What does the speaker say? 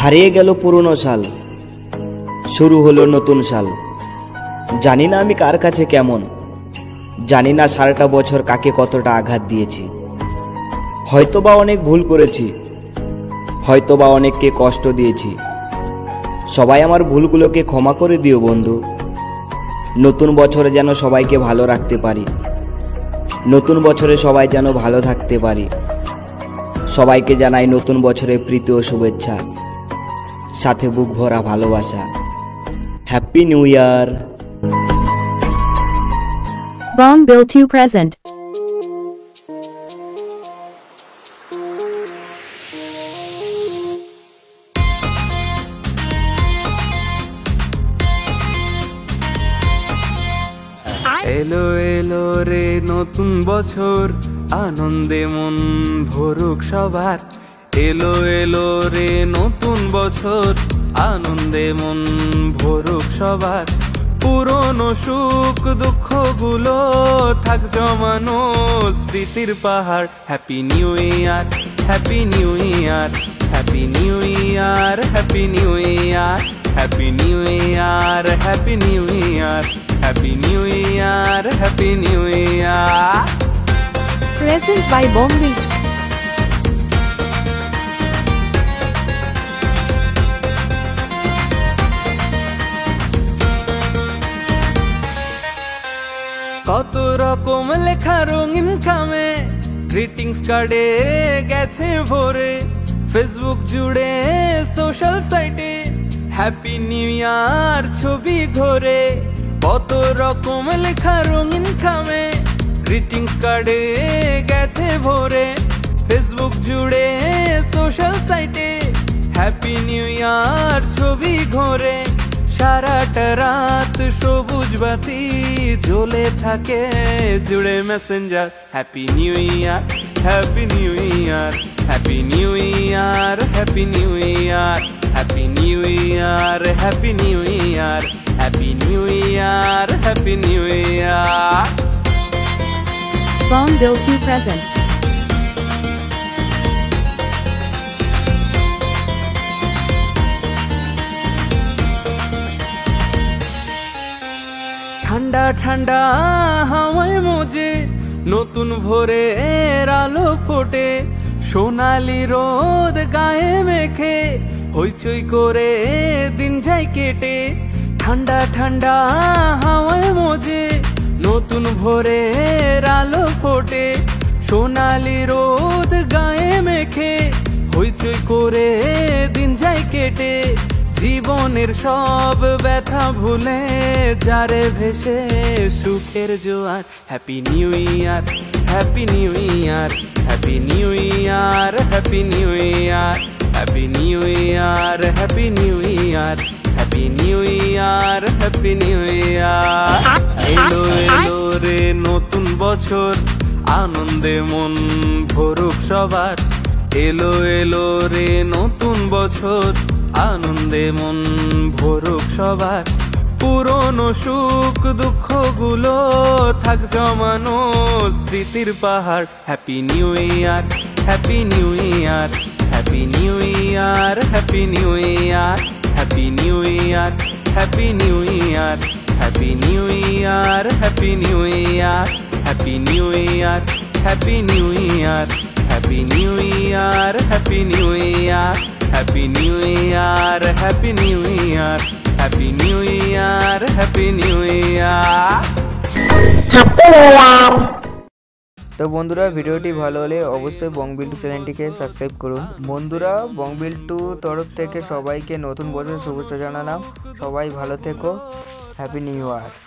হারিয়ে গেল পুরনো সাল, শুরু হলো নতুন সাল। জানি না আমি কার কাছে কেমন, জানি না সারাটা বছর কাকে কতটা আঘাত দিয়েছি। হয়তোবা অনেক ভুল করেছি, হয়তোবা অনেককে কষ্ট দিয়েছি। সবাই আমার ভুলগুলোকে ক্ষমা করে দিও বন্ধু। নতুন বছরে যেন সবাইকে ভালো রাখতে পারি, নতুন বছরে সবাই যেন ভালো থাকতে পারি। সবাইকে জানাই নতুন বছরের প্রীতি ও শুভেচ্ছা, সাথে বুক ভরা ভালোবাসা। Happy new year. Bong Bill 2 present. এলো এলো রে নতুন বছর, আনন্দে মন ভরুক সবার। এলো এলো রে নতুন বছর, আনন্দে মন ভরুক সবার। পুরনো সুখ দুঃখ গুলো থাক জমানো স্মৃতির পাহাড়। Happy new year, happy new year, happy new year, happy new year, happy new year, happy new year, happy new year, happy new year. Present by Bong Bill. কত রকম লেখা রঙিন খামে, গ্রিটিংস কার্ডে গেছে ভরে। ফেসবুক জুড়ে সোশ্যাল সাইটে হ্যাপি নিউ ইয়ার ছবি ঘোরে। কত রকম লেখা রঙিন খামে, গ্রিটিংস কার্ডে গেছে ভরে। ফেসবুক জুড়ে সোশ্যাল সাইটে হ্যাপি নিউ ইয়ার ছবি ঘোরে। সারাটা রাত সবুজ বাতি জ্বলে থাকে জুড়ে Messenger. Happy new year, happy new year, happy new year, happy new year, happy new year, happy new year, happy new year, happy new year. Bong Bill 2 present. ঠান্ডা ঠান্ডা হাওয়ায় মজে নতুন ভোরের আলো ফোটে। সোনালি রোদ গায়ে মেখে হইচই করে দিন যায় কেটে। ঠান্ডা ঠান্ডা হাওয়ায় মজে নতুন ভোরের আলো ফোটে। সোনালি রোদ গায়ে মেখে হইচই করে দিন যায় কেটে। জীবনের সব ব্যথা ভুলে যারে ভেসে সুখের জোয়ার। Happy new year, happy new year, happy new year, happy new year, happy new year, happy new year, happy new year, happy new year. এলো এলো রে নতুন বছর, আনন্দে মন ভরুক সবার। এলো এলো রে নতুন বছর, আনন্দে মন ভরুক সবার। পুরনো সুখ দুঃখ গুলো থাক জমানো স্মৃতির পাহাড়। Happy new year, happy new year, happy new year, happy new year, happy new year, happy new year, happy new year, happy new year, happy new year, happy new year, happy new year, happy new year, happy new year, happy new year, happy new year, happy new year. তো বন্ধুরা, ভিডিওটি ভালো হলে অবশ্যই বং বিল 2 চ্যানেলটিকে subscribe করুন। বন্ধুরা, বং বিল 2 তরফ থেকে সবাইকে নতুন বছরের শুভেচ্ছা জানালাম। সবাই ভালো থেকো। Happy new year.